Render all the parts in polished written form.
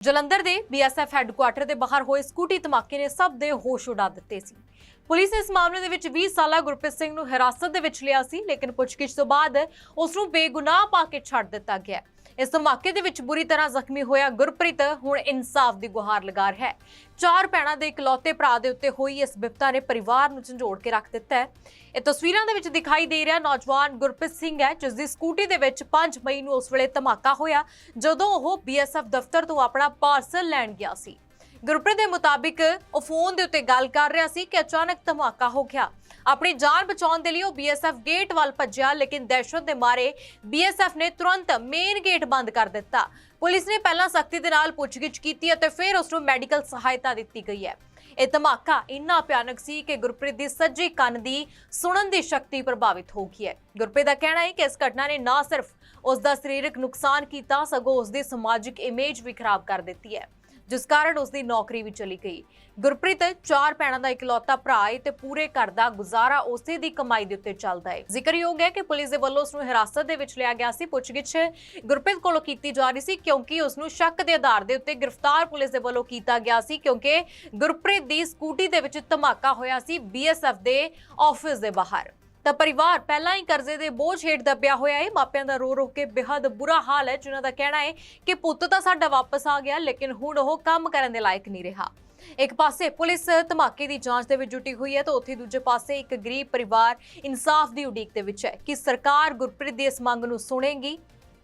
ਜਲੰਧਰ ਦੇ BSF headquarter ਦੇ ਬਾਹਰ ਹੋਏ ਸਕੂਟੀ ਧਮਾਕੇ ਨੇ ਸਭ ਦੇ ਹੋਸ਼ ਉਡਾ ਦਿੱਤੇ ਸੀ। ਪੁਲਿਸ ਨੇ ਇਸ ਮਾਮਲੇ ਦੇ ਵਿੱਚ 20 ਸਾਲਾ ਗੁਰਪ੍ਰੀਤ ਸਿੰਘ ਨੂੰ ਹਿਰਾਸਤ ਦੇ ਵਿੱਚ ਲਿਆ ਸੀ, ਲੇਕਿਨ ਪੁੱਛਗਿੱਛ ਤੋਂ ਬਾਅਦ ਉਸ ਨੂੰ ਬੇਗੁਨਾਹ ਪਾ ਕੇ ਛੱਡ ਦਿੱਤਾ ਗਿਆ। ਇਸ ਧਮਾਕੇ ਦੇ ਵਿੱਚ ਬੁਰੀ ਤਰ੍ਹਾਂ ਜ਼ਖਮੀ ਹੋਇਆ ਗੁਰਪ੍ਰੀਤ ਹੁਣ ਇਨਸਾਫ ਦੀ ਗੁਹਾਰ ਲਗਾ ਰਿਹਾ ਹੈ। ਚਾਰ ਭੈਣਾਂ ਦੇ ਇਕਲੌਤੇ ਭਰਾ ਦੇ ਉੱਤੇ ਹੋਈ ਇਸ ਵਿਪਤਾ ਨੇ ਪਰਿਵਾਰ ਨੂੰ ਝੰਜੋੜ ਕੇ ਰੱਖ ਦਿੱਤਾ ਹੈ। ਇਹ ਤਸਵੀਰਾਂ ਦੇ ਵਿੱਚ ਦਿਖਾਈ ਦੇ ਰਿਹਾ ਨੌਜਵਾਨ ਗੁਰਪ੍ਰੀਤ ਸਿੰਘ ਹੈ, ਜਿਸ ਦੀ ਸਕੂਟੀ ਦੇ ਵਿੱਚ 5 ਮਈ ਨੂੰ ਉਸ ਵੇਲੇ ਧਮਾਕਾ ਹੋਇਆ ਜਦੋਂ ਉਹ ਬੀਐਸਐਫ ਦਫ਼ਤਰ ਤੋਂ ਆਪਣਾ ਪਾਰਸਲ ਲੈਣ ਗਿਆ ਸੀ। ਗੁਰਪ੍ਰੀਤ ਦੇ ਮੁਤਾबिक ਉਹ ਫੋਨ ਦੇ ਉੱਤੇ ਗੱਲ ਕਰ ਰਿਹਾ ਸੀ ਕਿ ਅਚਾਨਕ ਧਮਾਕਾ ਹੋ ਗਿਆ। अपनी जान बचाने के लिए वो बीएसएफ गेट वाल भज्या, लेकिन दहशत के मारे बीएसएफ ने तुरंत मेन गेट बंद कर दिता। पुलिस ने पहला सख्ती दे नाल पुछगिछ कीती ते फिर उसनूं मैडिकल सहायता दी गई है। यह धमाका इन्ना भयानक सी कि गुरप्रीत की सज्जे कन की सुनन की शक्ति प्रभावित हो गई है। गुरप्रीत का कहना है कि इस घटना ने न सिर्फ उसका शरीरक नुकसान किया, सगों उसकी समाजिक इमेज भी खराब कर दी है, जिस कारण उसकी नौकरी भी चली गई। गुरप्रीत चार भैणों का इकलौता भरा है ते पूरे घर का गुजारा उसे दी कमाई दे उत्ते चलदा है। जिक्रयोग है कि पुलिस दे वल्लों उसनूं हिरासत दे विच लिया गया सी। पुछगिछ गुरप्रीत कोलों कीती जा रही सी क्योंकि उसनूं शक दे आधार दे उत्ते गिरफ्तार पुलिस दे वल्लों कीता गया सी, क्योंकि गुरप्रीत दी स्कूटी दे विच धमाका होया सी बीएसएफ दे ऑफिस दे बाहर। ਤਾਂ ਪਰਿਵਾਰ ਪਹਿਲਾਂ ਹੀ ਕਰਜ਼ੇ ਦੇ ਬੋਝ ਹੇਠ ਦੱਬਿਆ ਹੋਇਆ ਹੈ। ਮਾਪਿਆਂ ਦਾ ਰੋ ਰੋ ਕੇ ਬੇहद ਬੁਰਾ ਹਾਲ ਹੈ, ਜਿਨ੍ਹਾਂ ਦਾ ਕਹਿਣਾ ਹੈ ਕਿ ਪੁੱਤ ਤਾਂ ਸਾਡਾ ਵਾਪਸ ਆ ਗਿਆ, ਲੇਕਿਨ ਹੁਣ ਉਹ ਕੰਮ ਕਰਨ ਦੇ ਲਾਇਕ ਨਹੀਂ ਰਿਹਾ। ਇੱਕ ਪਾਸੇ ਪੁਲਿਸ ਧਮਾਕੇ ਦੀ ਜਾਂਚ ਦੇ ਵਿੱਚ ਜੁਟੀ ਹੋਈ ਹੈ ਤਾਂ ਉੱਥੇ ਦੂਜੇ ਪਾਸੇ ਇੱਕ ਗਰੀਬ ਪਰਿਵਾਰ ਇਨਸਾਫ ਦੀ ਉਡੀਕ ਦੇ ਵਿੱਚ ਹੈ ਕਿ ਸਰਕਾਰ ਗੁਰਪ੍ਰੀਤ ਦੀ ਇਸ ਮੰਗ ਨੂੰ ਸੁਣੇਗੀ।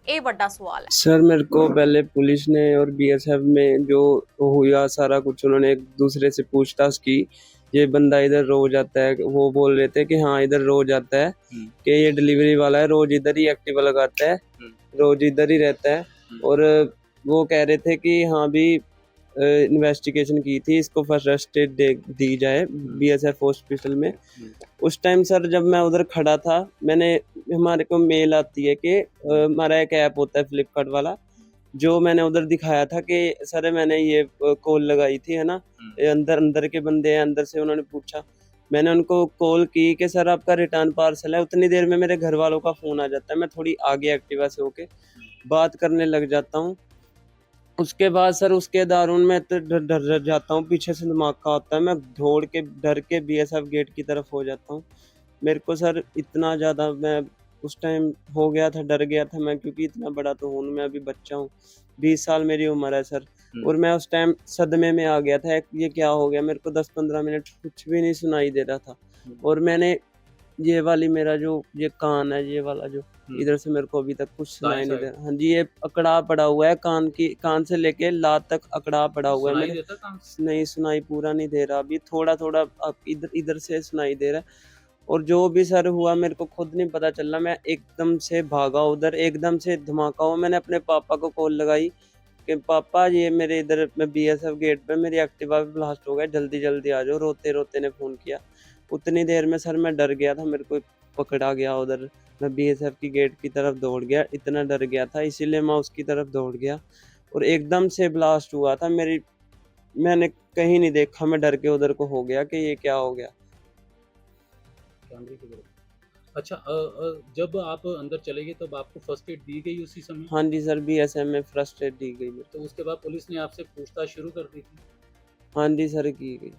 ये बड़ा सवाल है। सर, मेरे को पहले पुलिस ने और बीएसएफ में जो हुआ सारा कुछ, उन्होंने एक दूसरे से पूछताछ की। ये बंदा इधर रोज आता है, वो बोल रहे थे कि हाँ इधर रोज आता है, कि ये डिलीवरी वाला है, रोज इधर ही एक्टिवा लगाता है, रोज इधर ही रहता है। और वो कह रहे थे कि हाँ भी इन्वेस्टिगेशन की थी, इसको फर्स्ट एड दी जाए बीएसएफ हॉस्पिटल में। उस टाइम सर जब मैं उधर खड़ा था, मैंने हमारे को मेल आती है कि हमारा एक ऐप होता है फ्लिपकार्ट वाला, जो मैंने उधर दिखाया था कि सर मैंने ये कॉल लगाई थी, है ना, अंदर के बंदे हैं, अंदर से उन्होंने पूछा। मैंने उनको कॉल की कि सर आपका रिटर्न पार्सल है। उतनी देर में मेरे घर वालों का फ़ोन आ जाता है, मैं थोड़ी आगे एक्टिवा से होके बात करने लग जाता हूँ। उसके बाद सर उसके दारुन में तो डर जाता हूँ, पीछे से धमाका होता है, मैं दौड़ के डर के बीएसएफ गेट की तरफ हो जाता हूँ। मेरे को सर इतना ज़्यादा मैं उस टाइम हो गया था, डर गया था मैं, क्योंकि इतना बड़ा तो हूँ मैं, अभी बच्चा हूँ, 20 साल मेरी उम्र है सर। और मैं उस टाइम सदमे में आ गया था, ये क्या हो गया, मेरे को 10-15 मिनट कुछ भी नहीं सुनाई दे रहा था। और मैंने ये वाली मेरा जो ये कान है, ये वाला जो इधर से मेरे को अभी तक कुछ सुनाई नहीं दे रहा। हाँ जी, ये अकड़ा पड़ा हुआ है, कान से लेके लात तक अकड़ा पड़ा हुआ है मेरे। नहीं सुनाई पूरा नहीं दे रहा, अभी थोड़ा थोड़ा इधर से सुनाई दे रहा है। और जो भी सर हुआ मेरे को खुद नहीं पता चल रहा, मैं एकदम से भागा उधर, एकदम से धमाका हुआ। मैंने अपने पापा को कॉल लगाई कि पापा ये मेरे इधर मैं बीएसएफ गेट पे मेरी एक्टिवा पे ब्लास्ट हो गया, जल्दी जल्दी आ जाओ। रोते रोते ने फ़ोन किया। उतनी देर में सर मैं डर गया था, मेरे को पकड़ा गया उधर, मैं बीएसएफ की गेट की तरफ दौड़ गया, इतना डर गया था इसीलिए मैं उसकी तरफ दौड़ गया। और एकदम से ब्लास्ट हुआ था, मैंने कहीं नहीं देखा, मैं डर के उधर को हो गया कि ये क्या हो गया। अच्छा, जब आप अंदर चले गए तब आपको फर्स्ट एड दी गई उसी समय? हाँ जी सर, बीएसएफ में फर्स्ट एड दी गई। तो उसके बाद पुलिस ने आपसे पूछताछ शुरू कर दी थी? हाँ जी सर, की गई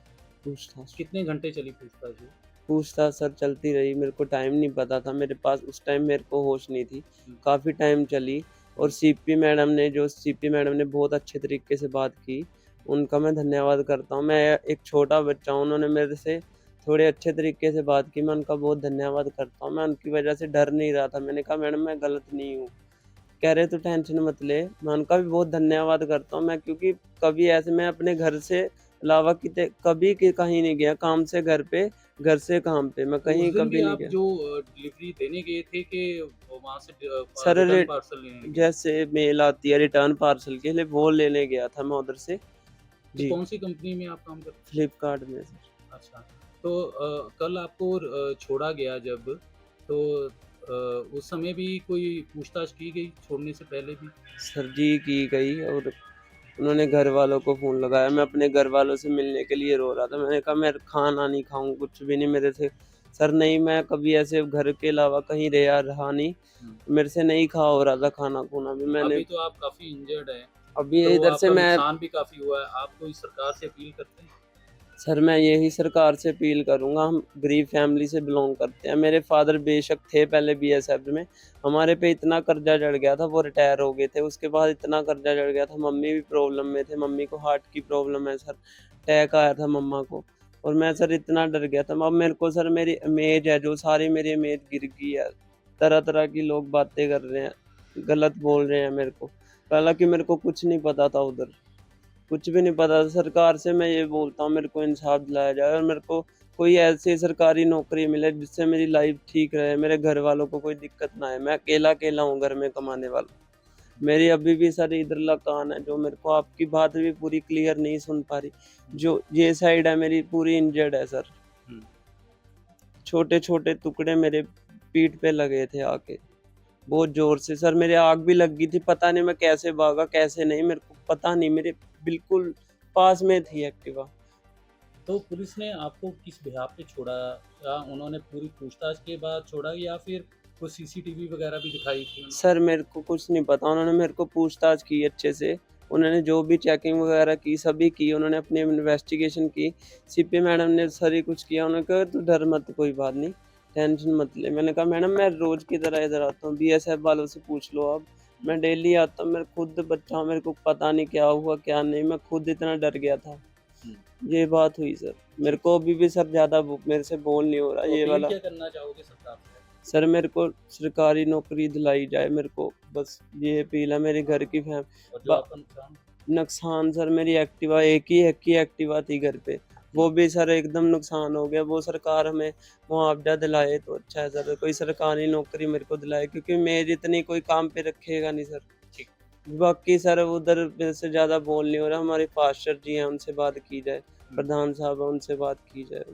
पूछताछ। कितने घंटे चली पूछताछ? पूछताछ सर चलती रही, मेरे को टाइम नहीं पता था, मेरे पास उस टाइम मेरे को होश नहीं थी, काफ़ी टाइम चली। और सीपी मैडम ने बहुत अच्छे तरीके से बात की, उनका मैं धन्यवाद करता हूँ। मैं एक छोटा बच्चा हूँ, उन्होंने मेरे से थोड़े अच्छे तरीके से बात की, मैं उनका बहुत धन्यवाद करता हूँ। मैं उनकी वजह से डर नहीं रहा था, मैंने कहा मैडम मैं गलत नहीं हूँ, कह रहे तो टेंशन मत ले। मैं उनका भी बहुत धन्यवाद करता हूँ मैं, क्योंकि कभी ऐसे मैं अपने घर से अलावा कभी कहीं नहीं गया, काम से घर पे, घर से काम पे, मैं कहीं कभी नहीं गया। जो डिलीवरी देने गए थे कि वहाँ से सर रिटर्न पार्सल लेने? जैसे मेल आती है रिटर्न पार्सल के लिए, वो लेने गया था मैं उधर से जी। तो कौन सी कंपनी में आप काम करते? फ्लिपकार्ट में सर। अच्छा, तो कल आपको छोड़ा गया जब, तो उस समय भी कोई पूछताछ की गई छोड़ने से पहले भी? सर जी की गई, और उन्होंने घर वालों को फ़ोन लगाया। मैं अपने घर वालों से मिलने के लिए रो रहा था, मैंने कहा मैं खाना नहीं खाऊँ, कुछ भी नहीं मेरे से। सर नहीं, मैं कभी ऐसे घर के अलावा कहीं रहा नहीं, मेरे से नहीं खा हो रहा था खाना खूना भी। मैंने अभी तो आप काफ़ी इंजर्ड हैं, अभी तो इधर से आपका मैं नुकसान भी काफी हुआ है, आप कोई सरकार से अपील करते हैं? सर मैं यही सरकार से अपील करूंगा, हम गरीब फैमिली से बिलोंग करते हैं। मेरे फादर बेशक थे पहले बीएसएफ में, हमारे पे इतना कर्जा चढ़ गया था, वो रिटायर हो गए थे, उसके बाद इतना कर्जा चढ़ गया था, मम्मी भी प्रॉब्लम में थे, मम्मी को हार्ट की प्रॉब्लम है सर, अटैक आया था मम्मा को। और मैं सर इतना डर गया था, अब मेरे को सर मेरी इमेज है जो सारी मेरी इमेज गिर गई है, तरह तरह की लोग बातें कर रहे हैं, गलत बोल रहे हैं मेरे को, हालांकि मेरे को कुछ नहीं पता था उधर, कुछ भी नहीं पता। सरकार से मैं ये बोलता हूँ मेरे को इंसाफ दिलाया जाए और मेरे को कोई ऐसी सरकारी नौकरी मिले जिससे मेरी लाइफ ठीक रहे, मेरे घर वालों को कोई दिक्कत ना आए। मैं अकेला अकेला हूँ घर में कमाने वाला, मेरी अभी भी सर इधर लकान है जो मेरे को आपकी बात भी पूरी क्लियर नहीं सुन पा रही, जो ये साइड है मेरी पूरी इंजर्ड है सर, हम्म, छोटे छोटे टुकड़े मेरे पीठ पे लगे थे आके बहुत जोर से सर, मेरे आग भी लग गई थी, पता नहीं मैं कैसे भागा कैसे नहीं, मेरे को पता नहीं, मेरे बिल्कुल पास में थी एक्टिवा। तो पुलिस ने आपको किस बिहाफ पे छोड़ा, या उन्होंने पूरी पूछताछ के बाद छोड़ा या फिर कुछ सीसीटीवी वगैरह भी दिखाई थी उन्होंने? सर मेरे को कुछ नहीं पता, उन्होंने मेरे को पूछताछ की अच्छे से, उन्होंने जो भी चेकिंग वगैरह की सभी की, उन्होंने अपनी इन्वेस्टिगेशन की, सीपी मैडम ने सारी कुछ किया, उन्होंने कहा तू डर मत, कोई बात नहीं, टेंशन मत ले। मैंने कहा मैडम मैं रोज की तरह इधर आता हूँ, बीएसएफ वालों से पूछ लो आप, मैं डेली आता हूँ, मेरे खुद बच्चा हूँ, मेरे को पता नहीं क्या हुआ क्या नहीं, मैं खुद इतना डर गया था। ये बात हुई सर, मेरे को अभी भी सर ज्यादा मेरे से बोल नहीं हो रहा तो ये अपील वाला। क्या करना चाहोगे सरकार से? सर मेरे को सरकारी नौकरी दिलाई जाए, मेरे को बस ये अपील है, मेरे घर की और जो आपका नुकसान? नुकसान सर मेरी एक्टिवा एक ही एक्टिवा थी घर पे, वो भी सर एकदम नुकसान हो गया, वो सरकार हमें मुआवजा दिलाए तो अच्छा है सर, कोई सरकारी नौकरी मेरे को दिलाए, क्योंकि मेरी इतनी कोई काम पे रखेगा नहीं सर। ठीक। बाकी सर उधर मेरे से ज्यादा बोल नहीं हो रहा, हमारे पास्टर जी हैं उनसे बात की जाए, प्रधान साहब है उनसे बात की जाए।